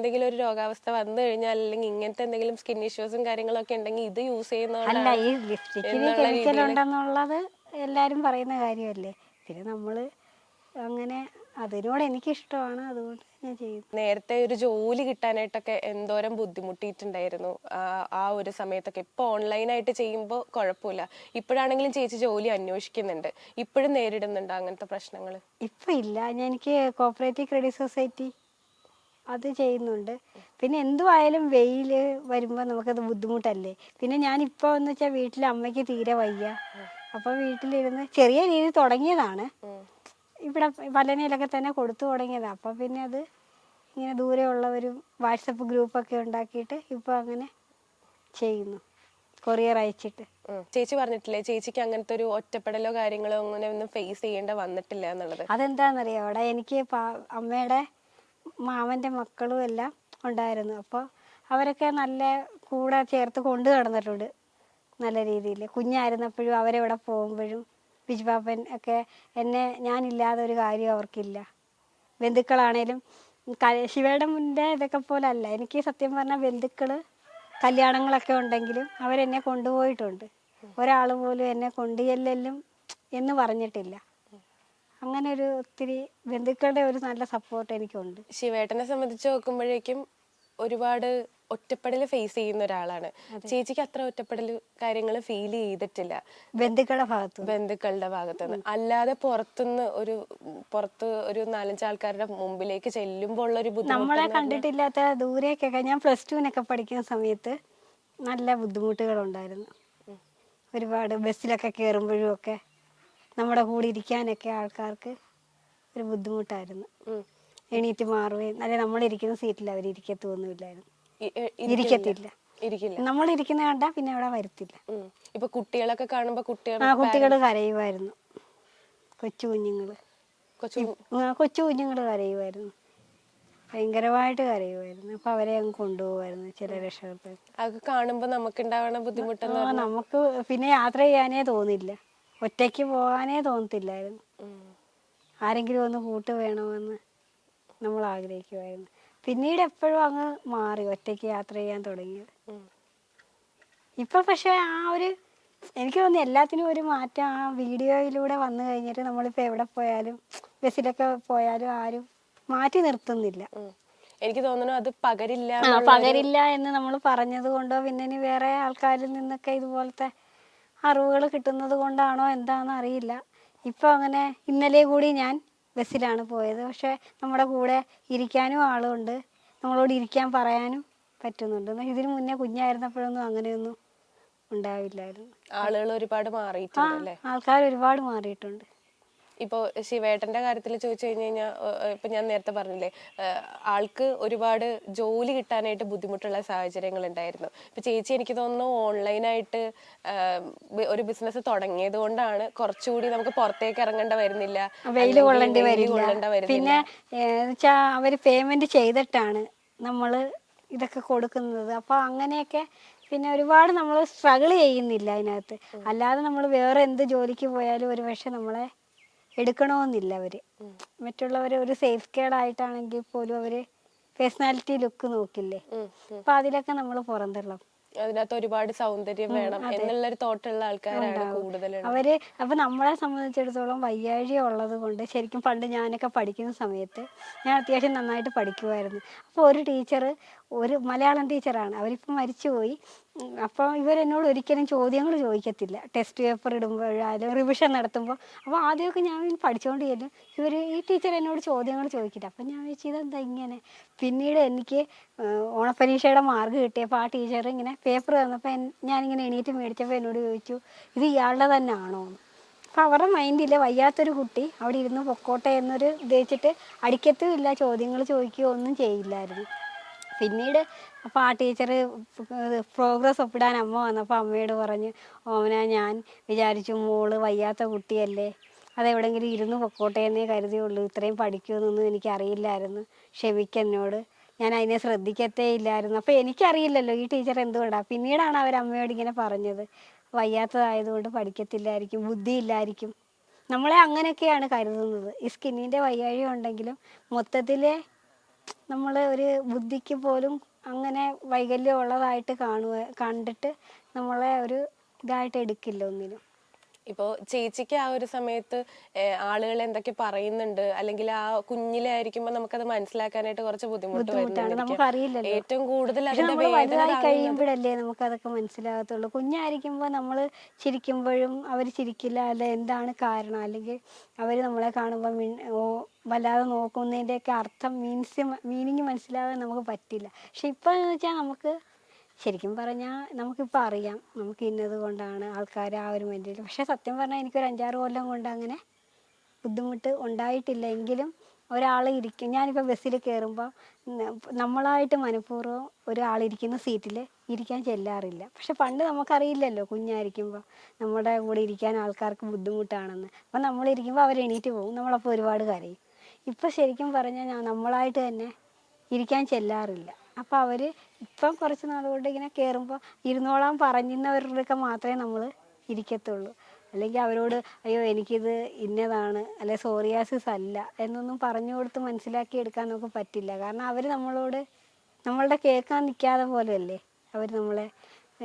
എന്തെങ്കിലും ഒരു രോഗാവസ്ഥ വന്നു കഴിഞ്ഞാൽ അല്ലെങ്കിൽ ഇങ്ങനത്തെ എന്തെങ്കിലും സ്കിൻ ഇഷ്യൂസും കാര്യങ്ങളൊക്കെ ഉണ്ടെങ്കിൽ ഇത് യൂസ് അല്ല, ചെയ്യുന്നതുകൊണ്ടാണ് ഈ ലിപ്സ്റ്റിക്കിന് എന്നുള്ള കെമിക്കൽ രീതിയിൽ ഉണ്ടെന്നുള്ളത് എല്ലാവരും പറയുന്ന കാര്യമല്ലേ. പിന്നെ നമ്മൾ അങ്ങനെ അതിനോട് എനിക്കിഷ്ടമാണ്, അതുകൊണ്ട് ഞാൻ ചെയ്യുന്നു. നേരത്തെ ഒരു ജോലി കിട്ടാനായിട്ടൊക്കെ എന്തോരം ബുദ്ധിമുട്ടിയിട്ടുണ്ടായിരുന്നു ആ ഒരു സമയത്തൊക്കെ. ഇപ്പൊ ഓൺലൈനായിട്ട് ചെയ്യുമ്പോൾ കുഴപ്പമില്ല. ഇപ്പോഴാണെങ്കിലും ചേച്ചി ജോലി അന്വേഷിക്കുന്നുണ്ട്, ഇപ്പോഴും നേരിടുന്നുണ്ട് അങ്ങനത്തെ പ്രശ്നങ്ങൾ? ഇപ്പം ഇല്ല, എനിക്ക് കോപ്പറേറ്റീവ് ക്രെഡിറ്റ് സൊസൈറ്റി അത് ചെയ്യുന്നുണ്ട്. പിന്നെ എന്തുവായാലും വെയിൽ വരുമ്പോൾ നമുക്കത് ബുദ്ധിമുട്ടല്ലേ. പിന്നെ ഞാനിപ്പോൾ എന്ന് വെച്ചാൽ വീട്ടിൽ അമ്മയ്ക്ക് തീരെ വയ്യ, അപ്പോൾ വീട്ടിലിരുന്ന് ചെറിയ രീതിയിൽ തുടങ്ങിയതാണ്. ഇവിടെ പലനയിലൊക്കെ തന്നെ കൊടുത്തു തുടങ്ങിയതാണ്. അപ്പോൾ പിന്നെ അത് ഇങ്ങനെ ദൂരെയുള്ളവരും വാട്സപ്പ് ഗ്രൂപ്പൊക്കെ ഉണ്ടാക്കിയിട്ട് ഇപ്പോൾ അങ്ങനെ ചെയ്യുന്നു, കൊറിയർ അയച്ചിട്ട്. ചേച്ചി പറഞ്ഞിട്ടില്ലേ ചേച്ചിക്ക് അങ്ങനത്തെ ഒരു ഒറ്റപ്പെടലോ കാര്യങ്ങളോ അങ്ങനെ ഒന്നും ഫേസ് ചെയ്യേണ്ട വന്നിട്ടില്ല എന്നുള്ളത്? അതെന്താണെന്നറിയാം, അവിടെ എനിക്ക് അമ്മയുടെ മാമൻ്റെ മക്കളും എല്ലാം ഉണ്ടായിരുന്നു. അപ്പോൾ അവരൊക്കെ നല്ല കൂടെ ചേർത്ത് കൊണ്ടു നടന്നിട്ടുണ്ട് നല്ല രീതിയിൽ. കുഞ്ഞായിരുന്നപ്പോഴും അവരെവിടെ പോകുമ്പോഴും ബിജുപാപ്പൻ ഒക്കെ ഞാനില്ലാതെ ഒരു കാര്യം അവർക്കില്ല. ബന്ധുക്കളാണേലും ശിവയുടെ മുന്നേ ഇതൊക്കെ പോലെ അല്ല, എനിക്ക് സത്യം പറഞ്ഞാൽ ബന്ധുക്കൾ കല്യാണങ്ങളൊക്കെ ഉണ്ടെങ്കിലും അവരെന്നെ കൊണ്ടുപോയിട്ടുണ്ട്. ഒരാൾ പോലും എന്നെ കൊണ്ടുചെല്ലും എന്ന് പറഞ്ഞിട്ടില്ല. അങ്ങനെ ഒരു ഒത്തിരി ബന്ധുക്കളുടെ ഒരു നല്ല സപ്പോർട്ട് എനിക്കുണ്ട്. ശിവേട്ടനെ സംബന്ധിച്ച് നോക്കുമ്പോഴേക്കും ഒരുപാട് ഒറ്റപ്പെടൽ ഫേസ് ചെയ്യുന്ന ഒരാളാണ്. ചേച്ചിക്ക് അത്ര ഒറ്റപ്പെടൽ കാര്യങ്ങൾ ഫീൽ ചെയ്തിട്ടില്ല ബന്ധുക്കളുടെ ഭാഗത്തുനിന്ന്? അല്ലാതെ പുറത്ത് ഒരു 4-5 ആൾക്കാരുടെ മുമ്പിലേക്ക് ചെല്ലുമ്പോൾ ഉള്ള ഒരു ബുദ്ധിമുട്ട്, നമ്മളെ കണ്ടിട്ടില്ലാത്ത ദൂരേക്കൊക്കെ, ഞാൻ +2 പഠിക്കുന്ന സമയത്ത് നല്ല ബുദ്ധിമുട്ടുകളുണ്ടായിരുന്നു. ഒരുപാട് ബസ്സിലൊക്കെ കയറുമ്പോഴും ഒക്കെ നമ്മുടെ കൂടെ ഇരിക്കാനൊക്കെ ആൾക്കാർക്ക് ഒരു ബുദ്ധിമുട്ടായിരുന്നു. എണീറ്റ് മാറുകയും, അല്ലെ നമ്മളിരിക്കുന്ന സീറ്റിൽ അവരിയ്ക്കത്തൊന്നുമില്ലായിരുന്നു, ഇരിക്കത്തില്ല. നമ്മളിരിക്കുന്ന കണ്ടാൽ പിന്നെ അവിടെ വരത്തില്ല. ഇപ്പൊ കുട്ടികളൊക്കെ കാണുമ്പോ കുട്ടികൾ കരയുമായിരുന്നു, കൊച്ചു കുഞ്ഞുങ്ങൾ കരയുമായിരുന്നു, ഭയങ്കരമായിട്ട് കരയുമായിരുന്നു. അപ്പൊ അവരെ അങ്ങ് കൊണ്ടുപോകുമായിരുന്നു ചില രക്ഷകർത്താക്കൾ. അത് കാണുമ്പോ നമുക്കുണ്ടാവുന്ന ബുദ്ധിമുട്ട് നമുക്ക് പിന്നെ യാത്ര ചെയ്യാനേ തോന്നില്ല, ഒറ്റയ്ക്ക് പോകാനേ തോന്നത്തില്ലായിരുന്നു. ആരെങ്കിലും ഒന്ന് കൂട്ട് വേണമെന്ന് നമ്മൾ ആഗ്രഹിക്കുമായിരുന്നു. പിന്നീട് എപ്പോഴും അങ്ങ് മാറി, ഒറ്റയ്ക്ക് യാത്ര ചെയ്യാൻ തുടങ്ങിയത്. ഇപ്പൊ പക്ഷെ എനിക്ക് തോന്നുന്നു എല്ലാത്തിനും ഒരു മാറ്റം ആ വീഡിയോയിലൂടെ വന്നു കഴിഞ്ഞിട്ട്. നമ്മളിപ്പോ എവിടെ പോയാലും ബസ്സിലൊക്കെ പോയാലും ആരും മാറ്റി നിർത്തുന്നില്ല. എനിക്ക് തോന്നുന്നു അത് പകരില്ല എന്ന് നമ്മൾ പറഞ്ഞത് കൊണ്ടോ, പിന്നെ ഇനി വേറെ ആൾക്കാരിൽ നിന്നൊക്കെ ഇതുപോലത്തെ അറിവുകൾ കിട്ടുന്നത് കൊണ്ടാണോ എന്താണെന്ന് അറിയില്ല. ഇപ്പൊ അങ്ങനെ ഇന്നലെ കൂടി ഞാൻ ബസ്സിലാണ് പോയത്, പക്ഷെ നമ്മുടെ കൂടെ ഇരിക്കാനും ആളുണ്ട്, നമ്മളോട് ഇരിക്കാൻ പറയാനും പറ്റുന്നുണ്ട്. ഇതിനു മുന്നേ കുഞ്ഞായിരുന്നപ്പോഴൊന്നും അങ്ങനെയൊന്നും ഉണ്ടാവില്ലായിരുന്നു. ആളുകൾ ഒരുപാട് മാറിയിട്ടുണ്ട്. ആൾക്കാർ ഒരുപാട് മാറിയിട്ടുണ്ട്. ഇപ്പോൾ ശിവേട്ടന്റെ കാര്യത്തിൽ ചോദിച്ചു കഴിഞ്ഞാൽ, ഇപ്പൊ ഞാൻ നേരത്തെ പറഞ്ഞില്ലേ, ആൾക്ക് ഒരുപാട് ജോലി കിട്ടാനായിട്ട് ബുദ്ധിമുട്ടുള്ള സാഹചര്യങ്ങൾ ഉണ്ടായിരുന്നു. ഇപ്പൊ ചേച്ചി എനിക്ക് തോന്നുന്നു ഓൺലൈനായിട്ട് ഒരു ബിസിനസ് തുടങ്ങിയത് കൊണ്ടാണ് കുറച്ചുകൂടി നമുക്ക് പുറത്തേക്ക് ഇറങ്ങേണ്ട വരുന്നില്ല, വെയിൽ കൊള്ളേണ്ടി വരില്ല. പിന്നെ അവര് പേയ്മെന്റ് ചെയ്തിട്ടാണ് നമ്മൾ ഇതൊക്കെ കൊടുക്കുന്നത്. അപ്പൊ അങ്ങനെയൊക്കെ പിന്നെ ഒരുപാട് നമ്മൾ സ്ട്രഗിൾ ചെയ്യുന്നില്ല അതിനകത്ത്. അല്ലാതെ നമ്മൾ വേറെ എന്ത് ജോലിക്ക് പോയാലും ഒരു പക്ഷെ നമ്മളെ എടുക്കണമെന്നില്ല അവര്. മറ്റുള്ളവര് ഒരു സേഫ് ഗേഡ് ആയിട്ടാണെങ്കിൽ പോലും അവര് പേഴ്സണാലിറ്റി ലുക്ക് നോക്കില്ലേ. അപ്പൊ അതിലൊക്കെ നമ്മൾ പുറന്തള്ളും. അതിനകത്ത് ഒരുപാട് സൗന്ദര്യം വേണം എന്നുള്ളൊരു തോട്ടുള്ള ആൾക്കാരാണ് കൂടുതൽ. അപ്പൊ നമ്മളെ സംബന്ധിച്ചിടത്തോളം വയ്യാഴിക ഉള്ളത് കൊണ്ട്, ശരിക്കും പണ്ട് ഞാനൊക്കെ പഠിക്കുന്ന സമയത്ത് ഞാൻ അത്യാവശ്യം നന്നായിട്ട് പഠിക്കുമായിരുന്നു. അപ്പോൾ ഒരു ടീച്ചർ, ഒരു മലയാളം ടീച്ചറാണ്, അവരിപ്പം മരിച്ചുപോയി. അപ്പോൾ ഇവരെന്നോട് ഒരിക്കലും ചോദ്യങ്ങൾ ചോദിക്കത്തില്ല, ടെസ്റ്റ് പേപ്പർ ഇടുമ്പോഴായാലും റിവിഷൻ നടത്തുമ്പോൾ. അപ്പോൾ ആദ്യമൊക്കെ ഞാൻ പഠിച്ചുകൊണ്ട് ചെല്ലും, ഈ ടീച്ചർ എന്നോട് ചോദ്യങ്ങൾ ചോദിക്കില്ല. അപ്പം ഞാൻ വെച്ച് ഇതെന്താ ഇങ്ങനെ. പിന്നീട് എനിക്ക് ഓണപ്പരീക്ഷയുടെ മാർക്ക് കിട്ടിയപ്പോൾ ആ ടീച്ചർ ഇങ്ങനെ പേപ്പർ തന്നപ്പോൾ ഞാനിങ്ങനെ എണീറ്റ് മേടിച്ചപ്പോൾ എന്നോട് ചോദിച്ചു, ഇത് ഇയാളുടെ തന്നെ ആണോ എന്ന്. അപ്പം അവരുടെ മൈൻഡിൽ വയ്യാത്തൊരു കുട്ടി അവിടെ ഇരുന്ന് പൊക്കോട്ടെ എന്നൊരു ഉദ്ദേശിച്ചിട്ട് അടിക്കത്തും ഇല്ല, ചോദ്യങ്ങൾ ചോദിക്കുകയോ ഒന്നും ചെയ്യില്ലായിരുന്നു. പിന്നീട് അപ്പോൾ ആ ടീച്ചർ പ്രോഗ്രസ് ഒപ്പിടാൻ അമ്മ വന്നപ്പോൾ അമ്മയോട് പറഞ്ഞു, ഓമന ഞാൻ വിചാരിച്ചു മോള് വയ്യാത്ത കുട്ടിയല്ലേ, അതെവിടെയെങ്കിലും ഇരുന്ന് പൊക്കോട്ടെ എന്നേ കരുതിയുള്ളൂ, ഇത്രയും പഠിക്കുമെന്നൊന്നും എനിക്കറിയില്ലായിരുന്നു, ക്ഷമിക്കെന്നോട്, ഞാൻ അതിനെ ശ്രദ്ധിക്കത്തേ ഇല്ലായിരുന്നു. അപ്പോൾ എനിക്കറിയില്ലല്ലോ ഈ ടീച്ചർ എന്തുകൊണ്ടാണ്. പിന്നീടാണ് അവരമ്മയോട് ഇങ്ങനെ പറഞ്ഞത്, വയ്യാത്തതായതുകൊണ്ട് പഠിക്കത്തില്ലായിരിക്കും, ബുദ്ധിയില്ലായിരിക്കും. നമ്മളെ അങ്ങനെയൊക്കെയാണ് കരുതുന്നത്. ഈ സ്കിന്നിൻ്റെ വയ്യാഴിക ഉണ്ടെങ്കിലും മൊത്തത്തിലെ നമ്മൾ ഒരു ബുദ്ധിക്ക് പോലും അങ്ങനെ വൈകല്യം ഉള്ളതായിട്ട് കണ്ടിട്ട് നമ്മളെ ഒരു ഇതായിട്ട് എടുക്കില്ല ഒന്നിനും. ഇപ്പോ ചേച്ചിക്ക് ആ ഒരു സമയത്ത് ആളുകൾ എന്തൊക്കെ പറയുന്നുണ്ട്, അല്ലെങ്കിൽ ആ കുഞ്ഞിലായിരിക്കുമ്പോ നമുക്കത് മനസ്സിലാക്കാനായിട്ട് കുറച്ച് ബുദ്ധിമുട്ട് ബുദ്ധിമുട്ടാണ്, നമുക്കറിയില്ലല്ലോ. ഏറ്റവും കൂടുതൽ പക്ഷെ അതിന്റെ നമ്മൾ വേദന വലുതായി കഴിയുമ്പോഴല്ലേ നമുക്കതൊക്കെ മനസ്സിലാകത്തുള്ളൂ. കുഞ്ഞായിരിക്കുമ്പോൾ നമ്മൾ ചിരിക്കുമ്പോഴും അവർ ചിരിക്കില്ല, അല്ല എന്താണ് കാരണം, അല്ലെങ്കിൽ അവർ നമ്മളെ കാണുമ്പോൾ വല്ലാതെ നോക്കുന്നതിൻ്റെയൊക്കെ അർത്ഥം മീനിങ് മനസ്സിലാകാൻ നമുക്ക് പറ്റില്ല. പക്ഷെ ഇപ്പോൾ എന്ന് വെച്ചാൽ നമുക്ക് ശരിക്കും പറഞ്ഞാൽ നമുക്കിപ്പോൾ അറിയാം നമുക്ക് ഇന്നത് കൊണ്ടാണ് ആൾക്കാർ ആ ഒരു മെൻറ്റിൽ. പക്ഷേ സത്യം പറഞ്ഞാൽ എനിക്കൊരു 5-6 കൊല്ലം കൊണ്ട് അങ്ങനെ ബുദ്ധിമുട്ട് ഉണ്ടായിട്ടില്ല. എങ്കിലും ഒരാൾ ഇരിക്കും, ഞാനിപ്പോൾ ബസ്സിൽ കയറുമ്പോൾ നമ്മളായിട്ട് മനഃപൂർവ്വം ഒരാളിരിക്കുന്ന സീറ്റിൽ ഇരിക്കാൻ ചെല്ലാറില്ല. പക്ഷെ പണ്ട് നമുക്കറിയില്ലല്ലോ, കുഞ്ഞായിരിക്കുമ്പോൾ നമ്മുടെ കൂടെ ഇരിക്കാൻ ആൾക്കാർക്ക് ബുദ്ധിമുട്ടാണെന്ന്. അപ്പം നമ്മളിരിക്കുമ്പോൾ അവർ എണീറ്റ് പോകും, നമ്മളപ്പോൾ ഒരുപാട് കരയും. ഇപ്പം ശരിക്കും പറഞ്ഞാൽ നമ്മളായിട്ട് തന്നെ ഇരിക്കാൻ ചെല്ലാറില്ല. അപ്പോൾ അവർ ഇപ്പം കുറച്ച് നാളുകൊണ്ട് ഇങ്ങനെ കയറുമ്പോൾ ഇരുന്നോളാൻ പറഞ്ഞിരുന്നവരുടെയൊക്കെ മാത്രമേ നമ്മൾ ഇരിക്കത്തുള്ളൂ. അല്ലെങ്കിൽ അവരോട് അയ്യോ എനിക്കിത് ഇന്നതാണ്, അല്ലെ സോറിയാസിസ് അല്ല എന്നൊന്നും പറഞ്ഞു കൊടുത്ത് മനസ്സിലാക്കി എടുക്കാൻ നമുക്ക് പറ്റില്ല. കാരണം അവർ നമ്മളുടെ കേൾക്കാൻ നിൽക്കാതെ പോലെയല്ലേ അവർ നമ്മളെ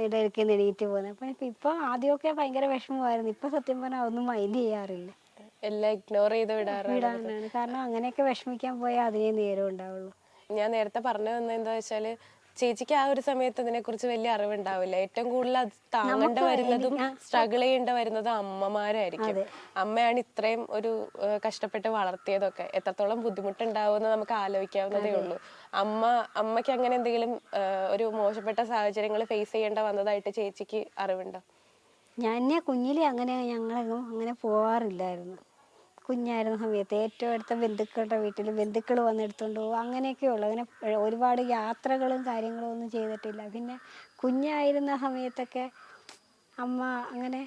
ഇടയ്ക്ക് എണീറ്റ് പോകുന്നത്. അപ്പം ഇപ്പോൾ ആദ്യമൊക്കെ ഭയങ്കര വിഷമമായിരുന്നു. ഇപ്പം സത്യം പറഞ്ഞാൽ അതൊന്നും മൈൻഡ് ചെയ്യാറില്ല, എല്ലാം ഇഗ്നോർ ചെയ്ത് വിടാനാണ്. കാരണം അങ്ങനെയൊക്കെ വിഷമിക്കാൻ പോയാൽ അതിനേ നേരം ഉണ്ടാവുള്ളൂ. ഞാൻ നേരത്തെ പറഞ്ഞു വന്നത് എന്താ വെച്ചാല്, ചേച്ചിക്ക് ആ ഒരു സമയത്ത് ഇതിനെക്കുറിച്ച് വലിയ അറിവുണ്ടാവില്ല. ഏറ്റവും കൂടുതൽ അത് താങ്ങേണ്ട വരുന്നതും സ്ട്രഗിൾ ചെയ്യേണ്ട വരുന്നതും അമ്മമാരായിരിക്കും. അമ്മയാണ് ഇത്രയും ഒരു കഷ്ടപ്പെട്ട് വളർത്തിയതൊക്കെ. എത്രത്തോളം ബുദ്ധിമുട്ടുണ്ടാവുമെന്ന് നമുക്ക് ആലോചിക്കാവുന്നതേ ഉള്ളൂ. അമ്മയ്ക്ക് അങ്ങനെ എന്തെങ്കിലും ഒരു മോശപ്പെട്ട സാഹചര്യങ്ങൾ ഫേസ് ചെയ്യേണ്ട വന്നതായിട്ട് ചേച്ചിക്ക് അറിവുണ്ടോ? ഞാൻ കുഞ്ഞിലെ ഞങ്ങളെങ്ങും അങ്ങനെ പോവാറില്ലായിരുന്നു. കുഞ്ഞായിരുന്ന സമയത്ത് ഏറ്റവും അടുത്ത ബന്ധുക്കളുടെ വീട്ടിൽ ബന്ധുക്കൾ വന്നെടുത്തുകൊണ്ട് പോകും, അങ്ങനെയൊക്കെ ഉള്ളു. അങ്ങനെ ഒരുപാട് യാത്രകളും കാര്യങ്ങളും ഒന്നും ചെയ്തിട്ടില്ല. പിന്നെ കുഞ്ഞായിരുന്ന സമയത്തൊക്കെ അമ്മ അങ്ങനെ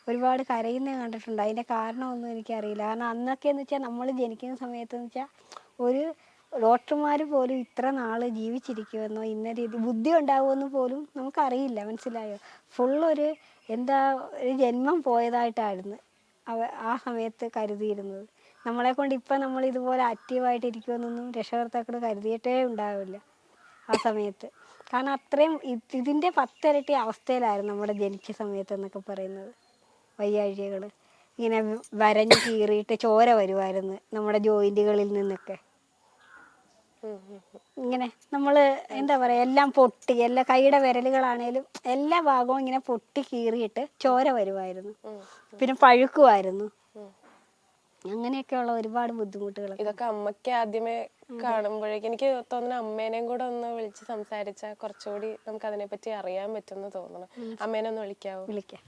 ഒരുപാട് കരയുന്നത് കണ്ടിട്ടുണ്ട്. അതിൻ്റെ കാരണമൊന്നും എനിക്കറിയില്ല. കാരണം അന്നൊക്കെ എന്ന് വെച്ചാൽ നമ്മൾ ജനിക്കുന്ന സമയത്തെന്ന് വെച്ചാൽ ഒരു ഡോക്ടർമാർ പോലും ഇത്ര നാൾ ജീവിച്ചിരിക്കുമെന്നോ ഇന്ന രീതി ബുദ്ധി ഉണ്ടാകുമെന്ന് പോലും നമുക്കറിയില്ല, മനസ്സിലായോ? ഫുള്ളൊരു ഒരു ജന്മം പോയതായിട്ടായിരുന്നു ആ സമയത്ത് കരുതിയിരുന്നത്. നമ്മളെക്കൊണ്ട് ഇപ്പം നമ്മൾ ഇതുപോലെ ആക്റ്റീവായിട്ട് ഇരിക്കുമെന്നൊന്നും രക്ഷകർത്താക്കൾ കരുതിയിട്ടേ ഉണ്ടാവില്ല ആ സമയത്ത്. കാരണം അത്രയും ഇതിൻ്റെ 10 ഇരട്ടി അവസ്ഥയിലായിരുന്നു നമ്മുടെ ജനിച്ച സമയത്ത് എന്നൊക്കെ പറയുന്നത്. വയ്യാഴികകൾ ഇങ്ങനെ വരഞ്ഞ് കീറിയിട്ട് ചോര വരുമായിരുന്നു നമ്മുടെ ജോയിൻറ്റുകളിൽ നിന്നൊക്കെ. ഇങ്ങനെ നമ്മൾ എന്താ പറയുക, എല്ലാം പൊട്ടി, എല്ലാ കൈയുടെ വിരലുകളാണേലും എല്ലാ ഭാഗവും ഇങ്ങനെ പൊട്ടി കീറിയിട്ട് ചോര വരുമായിരുന്നു. പിന്നെ പഴുക്കുമായിരുന്നു. അങ്ങനെയൊക്കെയുള്ള ഒരുപാട് ബുദ്ധിമുട്ടുകൾ. ഇതൊക്കെ അമ്മയ്ക്ക് ആദ്യമേ കാണുമ്പോഴേക്കും എനിക്ക് തോന്നുന്നു അമ്മേനെയും കൂടെ ഒന്ന് വിളിച്ച് സംസാരിച്ചാൽ കുറച്ചുകൂടി നമുക്ക് അതിനെപ്പറ്റി അറിയാൻ പറ്റുമെന്ന് തോന്നുന്നു. അമ്മേനെ ഒന്ന് വിളിക്കാവോ? വിളിക്കാം.